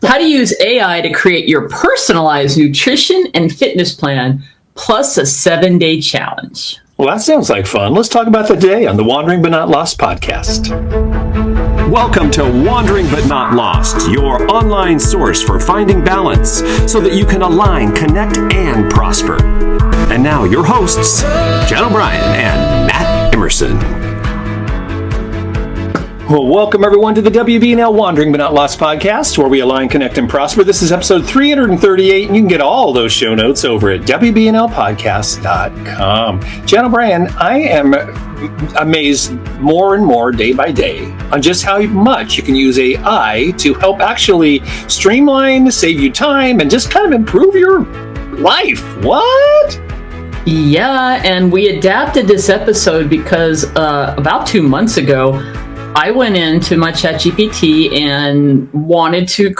How to use AI to create your personalized nutrition and fitness plan, plus a 7-day challenge. Well, that sounds like fun. Let's talk about that today on the Wandering But Not Lost podcast. Welcome to Wandering But Not Lost, your online source for finding balance so that you can align, connect, and prosper. And now your hosts, Jen O'Brien and Matt Emerson. Well, welcome everyone to the WBNL Wandering But Not Lost podcast, where we align, connect, and prosper. This is episode 338, and you can get all those show notes over at WBNLpodcast.com. Jen O'Brien, I am amazed more and more day by day on just how much you can use AI to help actually streamline, save you time, and just kind of improve your life. What? Yeah, and we adapted this episode because about 2 months ago, I went into my ChatGPT and wanted to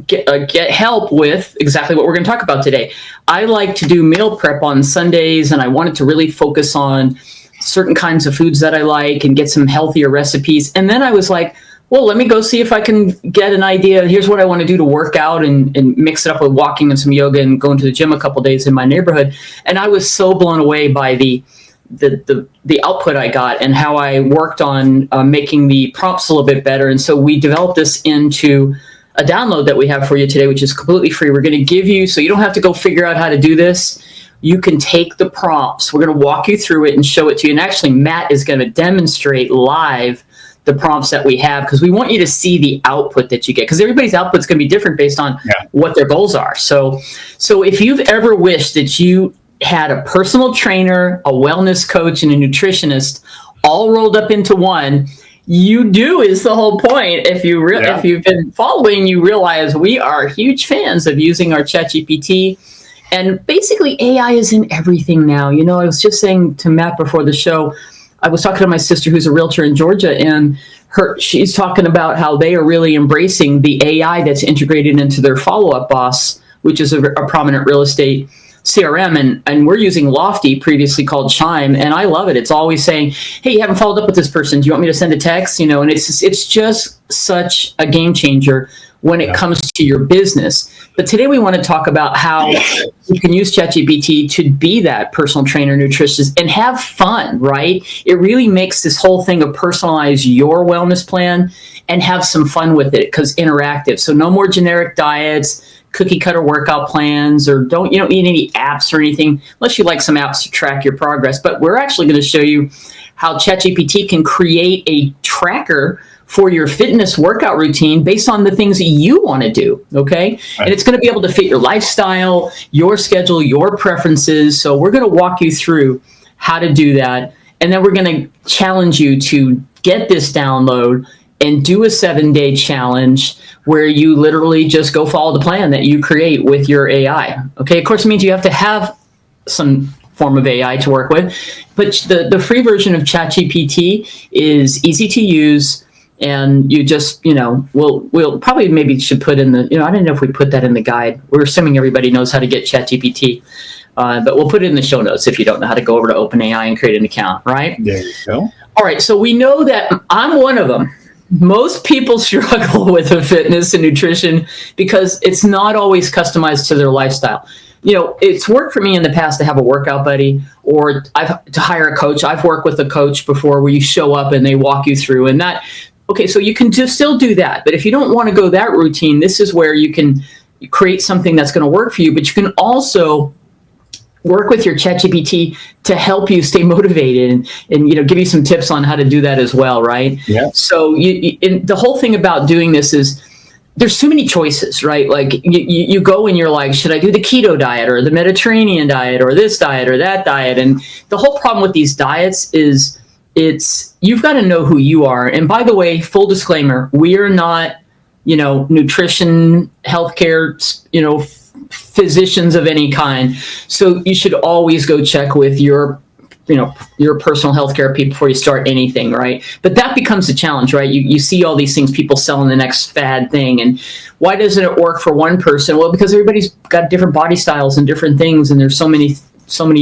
get help with exactly what we're going to talk about today. I like to do meal prep on Sundays, and I wanted to really focus on certain kinds of foods that I like and get some healthier recipes. And then I was like, well, let me go see if I can get an idea. Here's what I want to do to work out and mix it up with walking and some yoga and going to the gym a couple days in my neighborhood. And I was so blown away by the output I got and how I worked on making the prompts a little bit better. And so we developed this into a download that we have for you today, which is completely free. We're going to give you, so you don't have to go figure out how to do this. You can take the prompts. We're going to walk you through it and show it to you. And actually, Matt is going to demonstrate live the prompts that we have, because we want you to see the output that you get, because everybody's output is going to be different based on what their goals are. So if you've ever wished that you had a personal trainer, a wellness coach, and a nutritionist all rolled up into one, you do is the whole point. If you've been following, you realize we are huge fans of using our ChatGPT. And basically, AI is in everything now. You know, I was just saying to Matt before the show, I was talking to my sister who's a realtor in Georgia, and she's talking about how they are really embracing the AI that's integrated into their Follow-Up Boss, which is a prominent real estate CRM, and we're using Lofty, previously called Chime, and I love it. It's always saying, hey, you haven't followed up with this person. Do you want me to send a text? You know, and it's just such a game changer when it comes to your business. But today we want to talk about how you can use ChatGPT to be that personal trainer, nutritionist, and have fun, right? It really makes this whole thing of personalize your wellness plan and have some fun with it, because interactive. So no more generic diets, cookie cutter workout plans, or you don't need any apps or anything, unless you like some apps to track your progress. But we're actually going to show you how ChatGPT can create a tracker for your fitness workout routine based on the things that you want to do, okay? Right. And it's going to be able to fit your lifestyle, your schedule, your preferences. So we're going to walk you through how to do that. And then we're going to challenge you to get this download and do a 7-day challenge where you literally just go follow the plan that you create with your AI. Okay, of course, it means you have to have some form of AI to work with, but the free version of ChatGPT is easy to use, and you just, we'll probably maybe should put in the, I don't know if we put that in the guide. We're assuming everybody knows how to get ChatGPT, but we'll put it in the show notes if you don't know how to go over to OpenAI and create an account, right? There you go. All right, so we know that I'm one of them. Most people struggle with fitness and nutrition because it's not always customized to their lifestyle. It's worked for me in the past to have a workout buddy, or to hire a coach. I've worked with a coach before where you show up and they walk you through, and that. Okay, so you can still do that. But if you don't want to go that routine, this is where you can create something that's going to work for you. But you can also work with your ChatGPT to help you stay motivated and give you some tips on how to do that as well, right? Yeah. So the whole thing about doing this is there's too many choices, right? Like you go and you're like, should I do the keto diet or the Mediterranean diet or this diet or that diet? And the whole problem with these diets is you've got to know who you are. And by the way, full disclaimer, we are not, nutrition, healthcare, physicians of any kind. So you should always go check with your personal healthcare people before you start anything, right? But that becomes a challenge, right? You see all these things, people selling the next fad thing. And why doesn't it work for one person? Well, because everybody's got different body styles and different things. And there's so many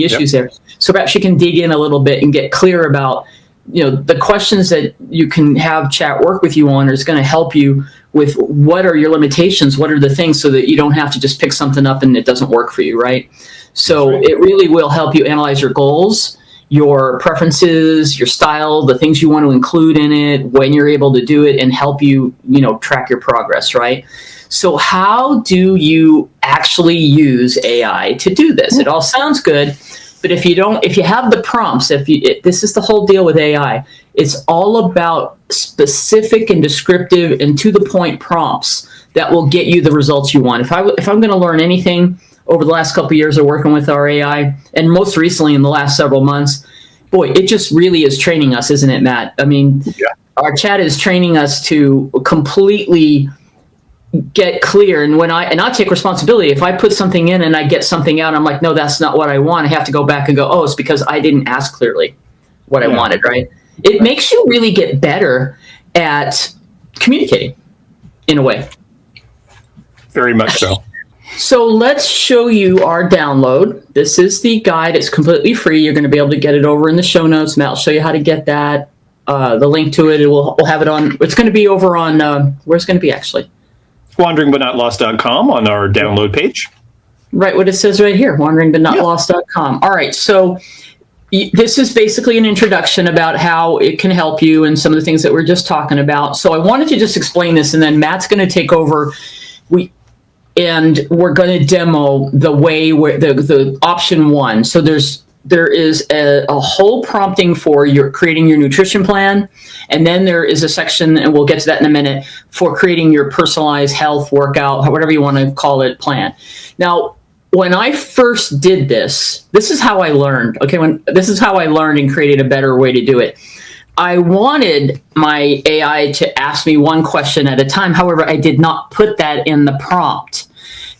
issues there. So perhaps you can dig in a little bit and get clear about, the questions that you can have chat work with you on is going to help you with what are your limitations, what are the things, so that you don't have to just pick something up and it doesn't work for you, right? So it really will help you analyze your goals, your preferences, your style, the things you want to include in it, when you're able to do it, and help you, track your progress, right? So how do you actually use AI to do this? It all sounds good, but if you have the prompts, this is the whole deal with AI. It's all about specific and descriptive and to the point prompts that will get you the results you want. If I'm going to learn anything over the last couple of years of working with our AI, and most recently in the last several months, boy, it just really is training us, isn't it, Matt? I mean, Our chat is training us to completely get clear. And I take responsibility. If I put something in and I get something out, I'm like, no, that's not what I want. I have to go back and go, oh, it's because I didn't ask clearly what I wanted, right? It makes you really get better at communicating in a way. Very much so. So let's show you our download. This is the guide. It's completely free. You're going to be able to get it over in the show notes. Matt will show you how to get that. The link to it, we'll have it on. It's going to be over on, where's it going to be actually? WanderingButNotLost.com on our download page. Right, what it says right here, WanderingButNotLost.com. All right, so this is basically an introduction about how it can help you and some of the things that we're just talking about. So I wanted to just explain this, and then Matt's going to take over. And we're going to demo the way where the option one. So there is a whole prompting for creating your nutrition plan. And then there is a section, and we'll get to that in a minute, for creating your personalized health workout, whatever you want to call it, plan. Now, when I first did this is how I learned. Okay, this is how I learned and created a better way to do it. I wanted my AI to ask me one question at a time. However, I did not put that in the prompt.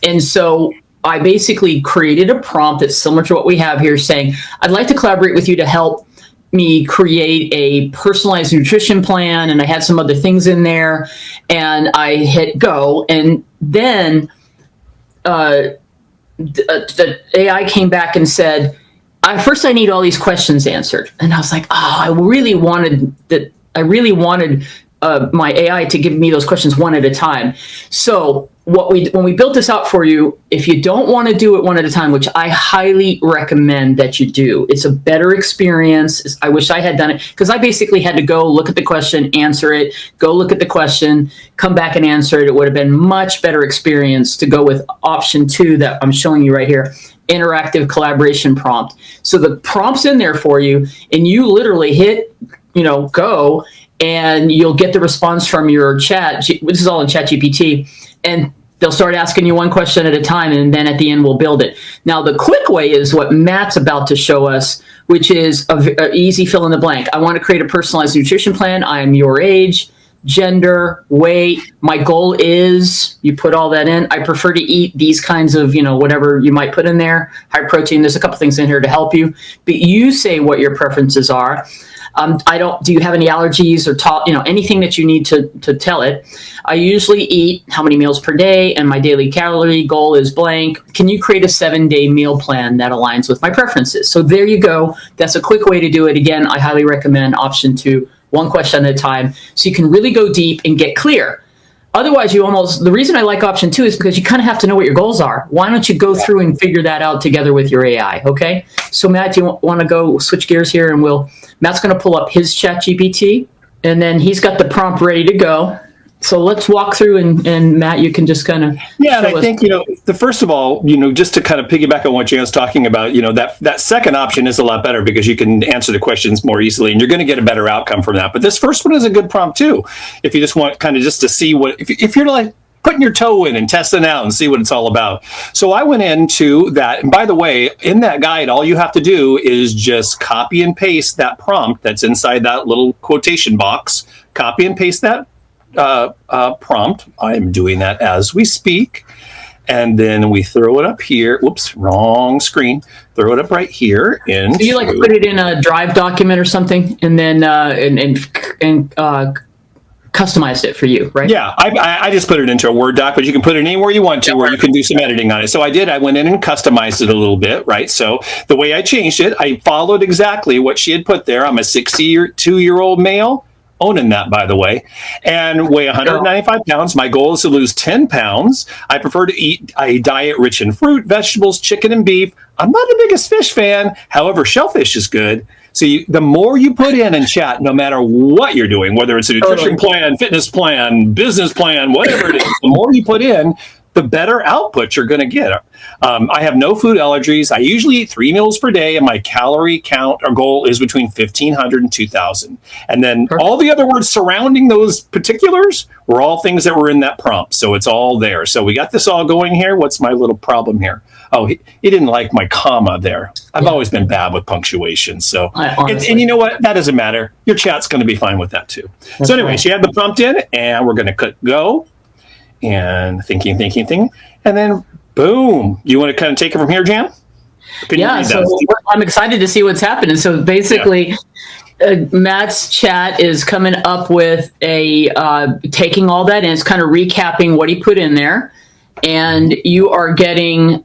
And so I basically created a prompt that's similar to what we have here, saying, I'd like to collaborate with you to help me create a personalized nutrition plan. And I had some other things in there, and I hit go. And then the AI came back and said, first I need all these questions answered. And I was like, I really wanted my AI to give me those questions one at a time. So when we built this out for you, if you don't want to do it one at a time, which I highly recommend that you do, it's a better experience. I wish I had done it, because I basically had to go look at the question, answer it, go look at the question, come back and answer it. It would have been much better experience to go with option 2 that I'm showing you right here, interactive collaboration prompt. So the prompt's in there for you, and you literally hit, go, and you'll get the response from your chat. This is all in ChatGPT, and they'll start asking you one question at a time, and then at the end we'll build it. Now, the quick way is what Matt's about to show us, which is a easy fill in the blank. I want to create a personalized nutrition plan. I'm your age, gender, weight. My goal is, you put all that in. I prefer to eat these kinds of, whatever you might put in there, high protein. There's a couple things in here to help you, but you say what your preferences are. Do you have any allergies or anything that you need to tell it? I usually eat how many meals per day, and my daily calorie goal is blank. Can you create a 7-day meal plan that aligns with my preferences? So there you go. That's a quick way to do it. Again, I highly recommend option 2, one question at a time, so you can really go deep and get clear. Otherwise, the reason I like option 2 is because you kind of have to know what your goals are. Why don't you go through and figure that out together with your AI, okay? So Matt, do you want to go switch gears here, and Matt's going to pull up his ChatGPT, and then he's got the prompt ready to go. So let's walk through, and Matt, you can just kind of and I think first of all, just to kind of piggyback on what Jan's talking about, that second option is a lot better because you can answer the questions more easily, and you're going to get a better outcome from that. But this first one is a good prompt too, if you just want kind of just to see what if you're like putting your toe in and testing out and see what it's all about. So I went into that, and by the way, in that guide, all you have to do is just copy and paste that prompt that's inside that little quotation box. Copy and paste that prompt. I'm doing that as we speak, and then we throw it up here. Whoops, wrong screen. Throw it up right here. So you put it in a Drive document or something, and then customized it for you, right? Yeah, I just put it into a Word doc, but you can put it anywhere you want to, where you can do some editing on it. So I went in and customized it a little bit, right? So the way I changed it, I followed exactly what she had put there. I'm a 62-year-old male, owning that, by the way, and weigh 195 pounds. My goal is to lose 10 pounds. I prefer to eat a diet rich in fruit, vegetables, chicken, and beef. I'm not the biggest fish fan. However, shellfish is good. So the more you put in chat, no matter what you're doing, whether it's a nutrition plan, fitness plan, business plan, whatever it is, the more you put in, the better output you're going to get. I have no food allergies. I usually eat 3 meals per day, and my calorie count or goal is between 1,500 and 2,000. And then all the other words surrounding those particulars were all things that were in that prompt. So it's all there. So we got this all going here. What's my little problem here? Oh, he didn't like my comma there. I've always been bad with punctuation. So, and you know what? That doesn't matter. Your chat's going to be fine with that too. That's so anyway, she had the prompt in, and we're going to click go. And thinking, and then boom. You want to kind of take it from here, Jan? So I'm excited to see what's happening. So basically, Matt's chat is coming up with taking all that in. It's kind of recapping what he put in there, and you are getting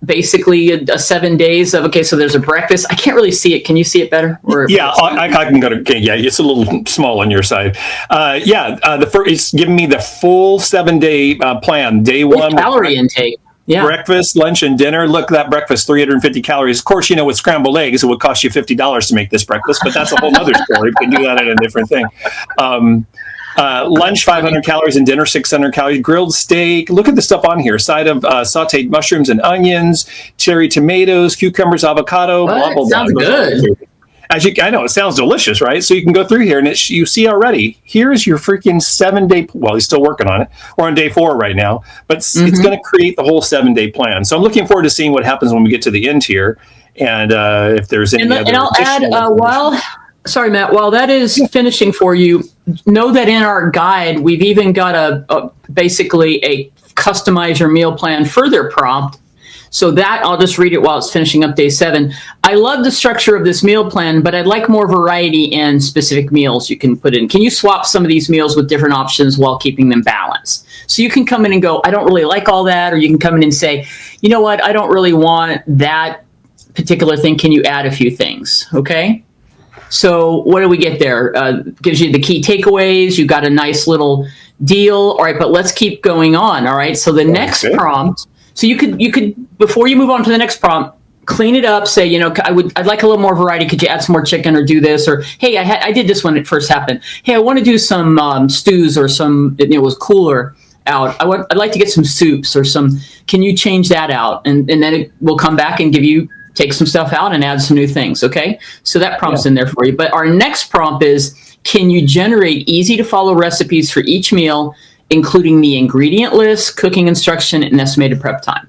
basically a 7 days of, okay, so there's a breakfast. I can't really see it. Can you see it better? I can go to, okay, yeah, it's a little small on your side. It's giving me the full 7-day plan. Day one. Calorie intake. Yeah. Breakfast, lunch, and dinner. Look, that breakfast, 350 calories. Of course, with scrambled eggs, it would cost you $50 to make this breakfast, but that's a whole other story. We can do that in a different thing. Lunch, 500 calories, and dinner, 600 calories. Grilled steak. Look at the stuff on here. Side of sauteed mushrooms and onions, cherry tomatoes, cucumbers, avocado, blah, blah, blah. Sounds good. I know, it sounds delicious, right? So you can go through here, and you see already, here's your freaking 7-day, well, he's still working on it. We're on day 4 right now, but it's going to create the whole 7-day plan. So I'm looking forward to seeing what happens when we get to the end here, and if there's any other. And I'll add, sorry, Matt, while that is finishing for you, know that in our guide, we've even got basically a customize your meal plan further prompt. So that, I'll just read it while it's finishing up day 7. I love the structure of this meal plan, but I'd like more variety in specific meals you can put in. Can you swap some of these meals with different options while keeping them balanced? So you can come in and go, I don't really like all that. Or you can come in and say, you know what, I don't really want that particular thing. Can you add a few things? Okay. So what do we get there? Gives you the key takeaways. You got a nice little deal. All right, but let's keep going on. All right. So the next prompt. So you could before you move on to the next prompt, clean it up. Say, I'd like a little more variety. Could you add some more chicken or do this? Or hey, I did this when it first happened. Hey, I want to do some stews or some. It was cooler out. I'd like to get some soups or some. Can you change that out? And then it will come back and take some stuff out and add some new things. Okay, so that prompt's in there for you. But our next prompt is: can you generate easy to follow recipes for each meal, including the ingredient list, cooking instruction, and estimated prep time?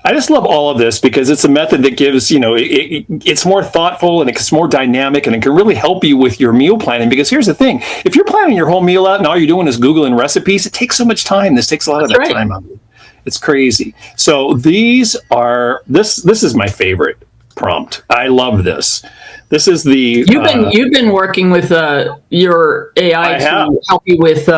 I just love all of this because it's a method that gives, it's more thoughtful and it's more dynamic and it can really help you with your meal planning. Because here's the thing, if you're planning your whole meal out and all you're doing is Googling recipes, it takes so much time. This takes a lot of that time out of it. It's crazy. So this is my favorite prompt. I love this. This is the you've been working with your AI to help you with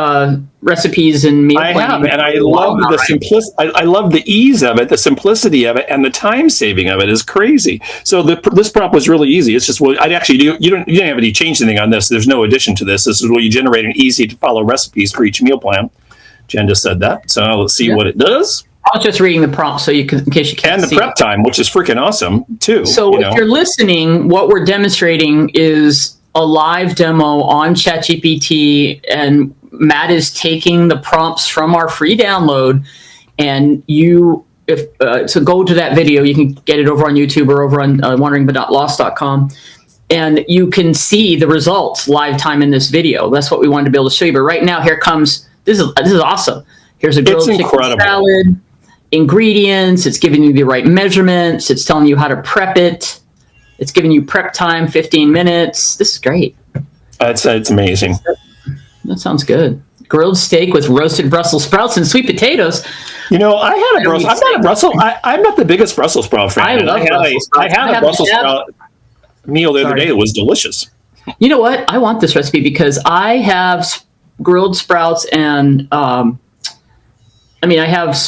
recipes and meal planning. I have, and I love the simplicity. I love the ease of it, the simplicity of it, and the time saving of it is crazy. So this prompt was really easy. It's just you didn't have any change anything on this. There's no addition to this. This is where you generate an easy to follow recipes for each meal plan. Jen just said that, so let's see what it does. I was just reading the prompt, so in case you can't see. And the prep time, which is freaking awesome, too. So if you're listening, what we're demonstrating is a live demo on ChatGPT, and Matt is taking the prompts from our free download, and so go to that video. You can get it over on YouTube or over on wonderingbutnotlost.com, and you can see the results live time in this video. That's what we wanted to be able to show you. But right now, here comes, this is awesome. Here's a grilled chicken salad. Ingredients, it's giving you the right measurements, it's telling you how to prep it, it's giving you prep time 15 minutes. This is great. It's amazing. That sounds good. Grilled steak with roasted Brussels sprouts and sweet potatoes. I'm not the biggest Brussels sprout fan. I had a Brussels sprout meal the other day. It was delicious. You know what? I want this recipe because I have grilled sprouts and I have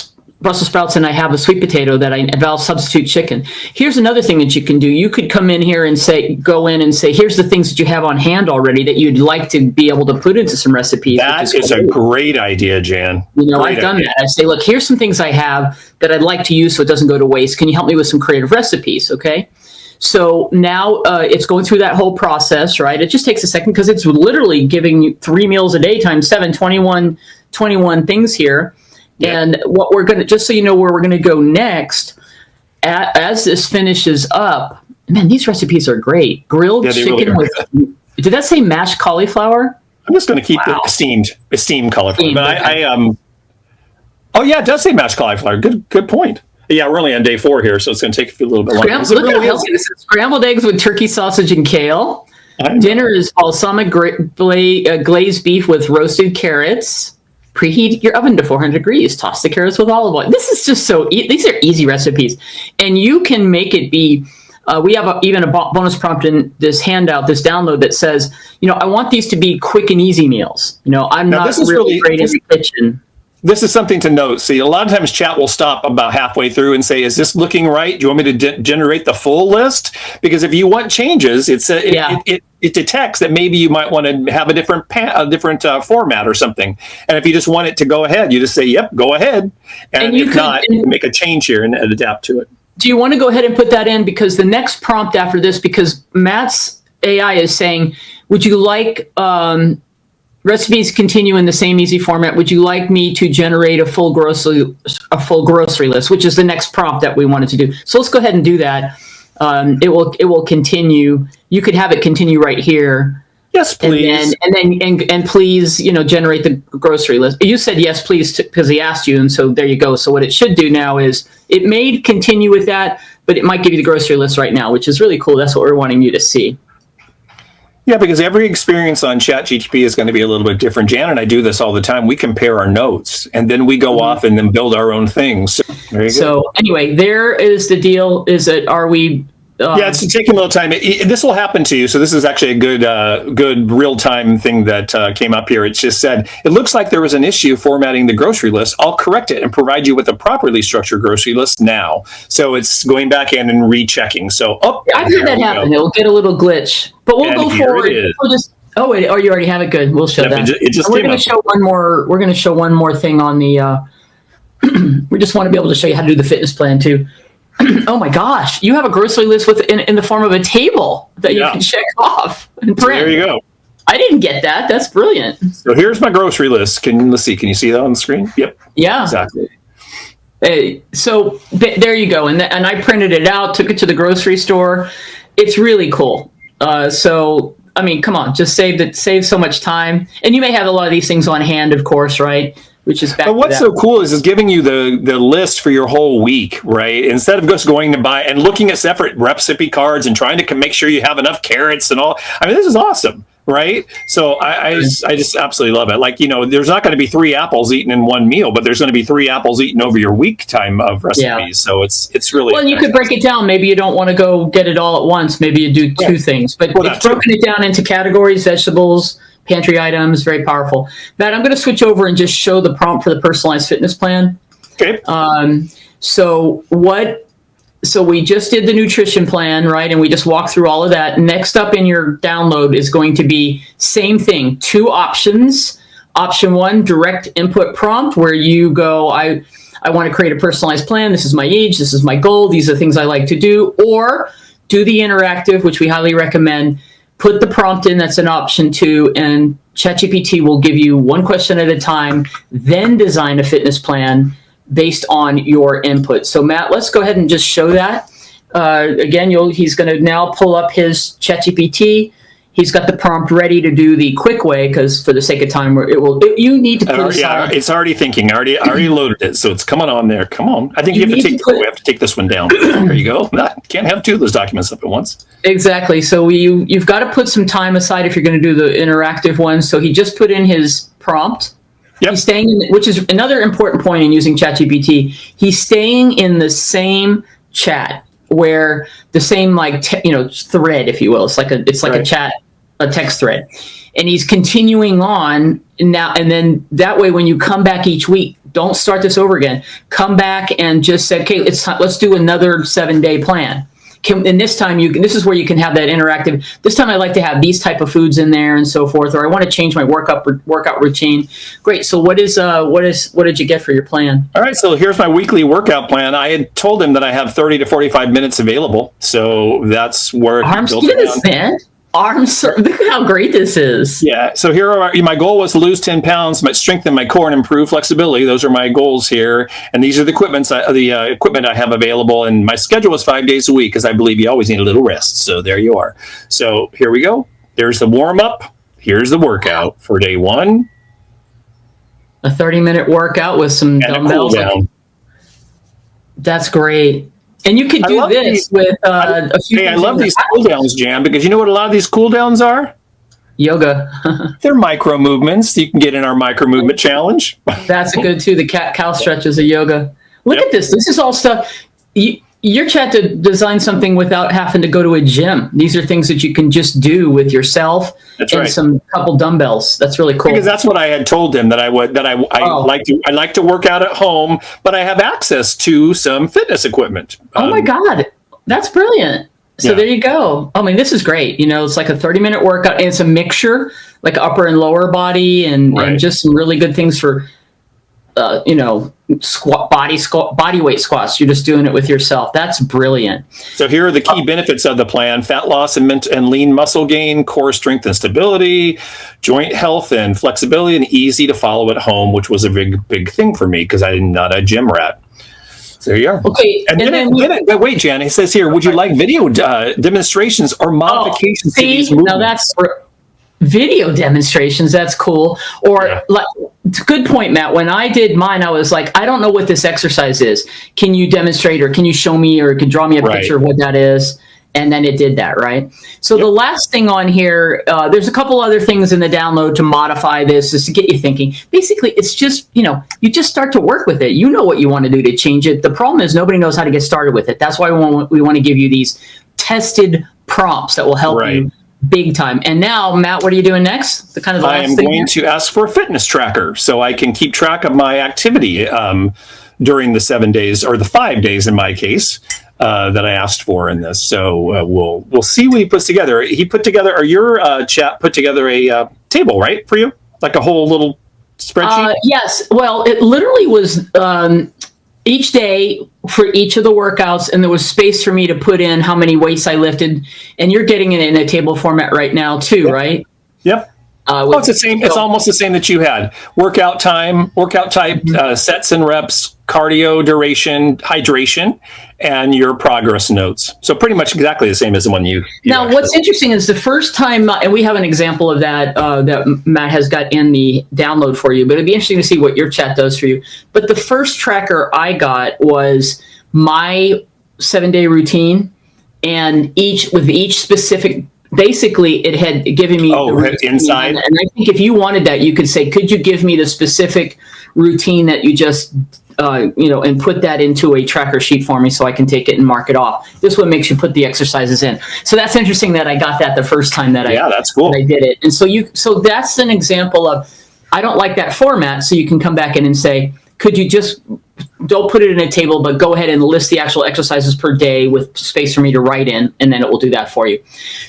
Brussels sprouts and I have a sweet potato that I'll substitute chicken. Here's another thing that you can do. You could come in here and go in and say, here's the things that you have on hand already that you'd like to be able to put into some recipes. That is a great idea, Jan. I've done that. I say, look, here's some things I have that I'd like to use so it doesn't go to waste. Can you help me with some creative recipes? Okay. So now it's going through that whole process, right? It just takes a second because it's literally giving you 3 meals a day times 7, 21 things here. Yep. And what we're going to, just so you know where we're going to go next, as this finishes up, man, these recipes are great. Grilled chicken really with, did that say mashed cauliflower? I'm just going to keep it esteemed cauliflower. But oh yeah, it does say mashed cauliflower. Good point. Yeah, we're only on day 4 here, so it's going to take a little bit longer. Look how healthy this is. Scrambled eggs with turkey sausage and kale. Dinner is balsamic glazed beef with roasted carrots. Preheat your oven to 400 degrees. Toss the carrots with olive oil. This is just these are easy recipes. And you can make it be, we have even a bonus prompt in this handout, this download that says, I want these to be quick and easy meals. I'm not really great in the kitchen. This is something to note. See, a lot of times chat will stop about halfway through and say, is this looking right? Do you want me to generate the full list? Because if you want changes, it detects that maybe you might want to have a different format or something. And if you just want it to go ahead, you just say, yep, go ahead. And if not, make a change here and adapt to it. Do you want to go ahead and put that in? Because the next prompt after this, because Matt's AI is saying, would you like recipes continue in the same easy format? Would you like me to generate a full grocery list, which is the next prompt that we wanted to do? So let's go ahead and do that. It will continue. You could have it continue right here. Yes, please. And please, generate the grocery list. You said yes, please, because he asked you, and so there you go. So what it should do now is it may continue with that, but it might give you the grocery list right now, which is really cool. That's what we're wanting you to see. Yeah, because every experience on ChatGPT is going to be a little bit different. Jan and I do this all the time. We compare our notes, and then we go off and then build our own things. So anyway, there is the deal. Is that are we? Yeah, it's taking a little time. This will happen to you. So this is actually a good real-time thing that came up here. It just said, it looks like there was an issue formatting the grocery list. I'll correct it and provide you with a properly structured grocery list now. So it's going back in and rechecking. So, I've heard that happen. It'll get a little glitch. But we'll go forward. You already have it. Good. We'll show that. We're going to show one more. We're going to show one more thing on the. We just want to be able to show you how to do the fitness plan too. Oh my gosh! You have a grocery list in the form of a table that you can check off and print. So there you go. I didn't get that. That's brilliant. So here's my grocery list. Let's see. Can you see that on the screen? Yep. Yeah. Exactly. So there you go. And I printed it out. Took it to the grocery store. It's really cool. So I mean, come on, just save so much time. And you may have a lot of these things on hand, of course, right? Which is back. But what's so cool is giving you the list for your whole week, right? Instead of just going to buy and looking at separate recipe cards and trying to make sure you have enough carrots and all. I mean, this is awesome, right? So I just absolutely love it. Like, there's not going to be 3 apples eaten in one meal, but there's going to be 3 apples eaten over your week time of recipes. Yeah. So it's really well. And you could break it down. Maybe you don't want to go get it all at once. Maybe you do 2 things, but it's broken it down into categories: vegetables, pantry items. Very powerful. Matt, I'm going to switch over and just show the prompt for the personalized fitness plan. Okay. So we just did the nutrition plan, right? And we just walked through all of that. Next up in your download is going to be same thing, 2 options. Option 1, direct input prompt, where you go, I want to create a personalized plan. This is my age. This is my goal. These are the things I like to do. Or do the interactive, which we highly recommend. Put the prompt in, that's an option 2, and ChatGPT will give you 1 question at a time, then design a fitness plan based on your input. So Matt, let's go ahead and just show that. Again, he's going to now pull up his ChatGPT. He's got the prompt ready to do the quick way, because for the sake of time, you need to put it's already thinking. I already loaded it, so it's coming on there. Come on. I think we have to take this one down. There you go. Can't have 2 of those documents up at once. Exactly. So you've got to put some time aside if you're going to do the interactive one. So he just put in his prompt. Yep. He's staying in, which is another important point in using ChatGPT. He's staying in the same chat, where the same thread, if you will. It's like a chat, a text thread. and he's continuing on now. And then that way, when you come back each week, don't start this over again. Come back and just say, okay, let's do another 7-day plan. And this time this is where you can have that interactive. This time I like to have these type of foods in there and so forth, or I want to change my workout routine. Great. So what did you get for your plan? All right. So here's my weekly workout plan. I had told him that I have 30 to 45 minutes available. So that's where arms to this, man. Arms, look at how great this is. Yeah. So here are my goal was to lose 10 pounds, strengthen my core, and improve flexibility. Those are my goals here. And these are the equipment I have available. And my schedule is 5 days a week because I believe you always need a little rest. So there you are. So here we go. There's the warm up. Here's the workout for day 1. A 30-minute workout with some dumbbells. That's great. And you could do this with a few. Hey, I love these cool downs, Jan, because you know what a lot of these cool downs are? Yoga. They're micro movements. You can get in our micro movement challenge. That's good too. The cow stretches of yoga. Look at this. This is all stuff. You're trying to design something without having to go to a gym. These are things that you can just do with yourself. That's and right. Some couple dumbbells. That's really cool. Because that's what I had told him I like to work out at home, but I have access to some fitness equipment. Oh my God, that's brilliant. So there you go. I mean, this is great. It's like a 30-minute workout, and it's a mixture, like upper and lower body, and just some really good things for, body weight squats. You're just doing it with yourself. That's brilliant. So here are the key benefits of the plan: fat loss and lean muscle gain, core strength and stability, joint health and flexibility, and easy to follow at home, which was a big thing for me because I'm not a gym rat. So there you are. Okay. Wait, Jan, it says here, would you like video demonstrations or modifications to these movements? Now that's video demonstrations. That's cool. Or good point, Matt. When I did mine, I was like, I don't know what this exercise is. Can you demonstrate, or can you show me, or can draw me a picture of what that is? And then it did that, right? So the last thing on here, there's a couple other things in the download to modify this, is to get you thinking. Basically, it's just, you just start to work with it. You know what you want to do to change it. The problem is nobody knows how to get started with it. That's why we want to give you these tested prompts that will help you big time. And now, Matt, what are you doing next? I am going to ask for a fitness tracker so I can keep track of my activity during the 7 days, or the 5 days in my case, that I asked for in this. So we'll see what he puts together. Your chat put together a table, right, for you? Like a whole little spreadsheet? Yes. Well, it literally was each day for each of the workouts, and there was space for me to put in how many weights I lifted. And you're getting it in a table format right now too, right? Yep. It's the same. It's almost the same that you had. Workout time, workout type, sets and reps, cardio duration, hydration, and your progress notes. So pretty much exactly the same as the one you now, what's interesting is the first time, and we have an example of that that Matt has got in the download for you, but it'd be interesting to see what your chat does for you. But the first tracker I got was my 7-day routine, and each specific. Basically, it had given me the inside. And I think if you wanted that, you could say, could you give me the specific routine that you just, and put that into a tracker sheet for me so I can take it and mark it off. This is what makes you put the exercises in. So that's interesting that I got that the first time that that's cool. that I did it. And so that's an example of, I don't like that format. So you can come back in and say, could you just don't put it in a table, but go ahead and list the actual exercises per day with space for me to write in, and then it will do that for you.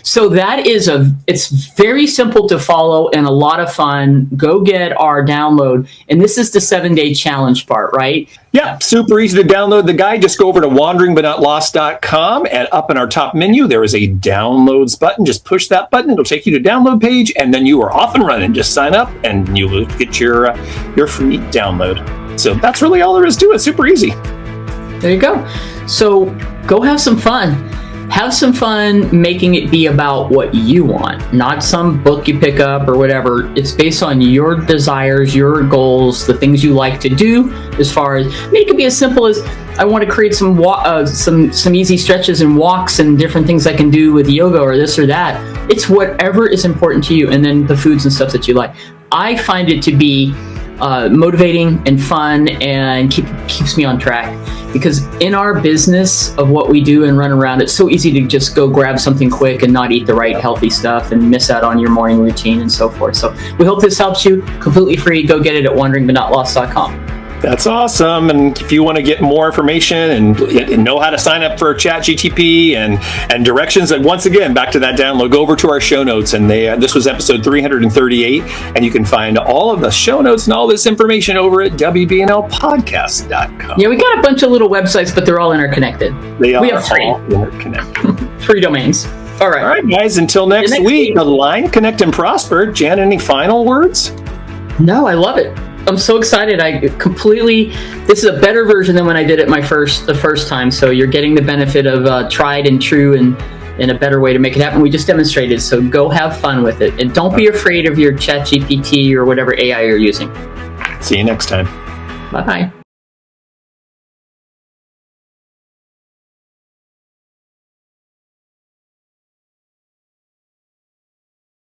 So it's very simple to follow and a lot of fun. Go get our download. And this is the 7-day challenge part, right? Yeah, super easy to download the guide. Just go over to wanderingbutnotlost.com, and up in our top menu, there is a downloads button. Just push that button. It'll take you to download page, and then you are off and running. Just sign up and you will get your free download. So that's really all there is to it. Super easy. There you go. So go have some fun. Have some fun making it be about what you want, not some book you pick up or whatever. It's based on your desires, your goals, the things you like to do. As far as, it could be as simple as, I want to create some easy stretches and walks and different things I can do with yoga or this or that. It's whatever is important to you, and then the foods and stuff that you like. I find it to be motivating and fun, and keeps me on track. because in our business of what we do and run around, it's so easy to just go grab something quick and not eat the right healthy stuff and miss out on your morning routine and so forth. So we hope this helps you. Completely free. Go get it at wanderingbutnotlost.com. That's awesome. And if you want to get more information and know how to sign up for ChatGTP and directions, and once again, back to that download, go over to our show notes. And this was episode 338. And you can find all of the show notes and all this information over at WBNLpodcast.com. Yeah, we got a bunch of little websites, but they're all interconnected. We have all interconnected. Free domains. All right, guys. Until next week, align, connect, and prosper. Jan, any final words? No, I love it. I'm so excited. This is a better version than when I did it the first time. So you're getting the benefit of tried and true and a better way to make it happen. We just demonstrated. So go have fun with it. And don't be afraid of your ChatGPT or whatever AI you're using. See you next time. Bye-bye.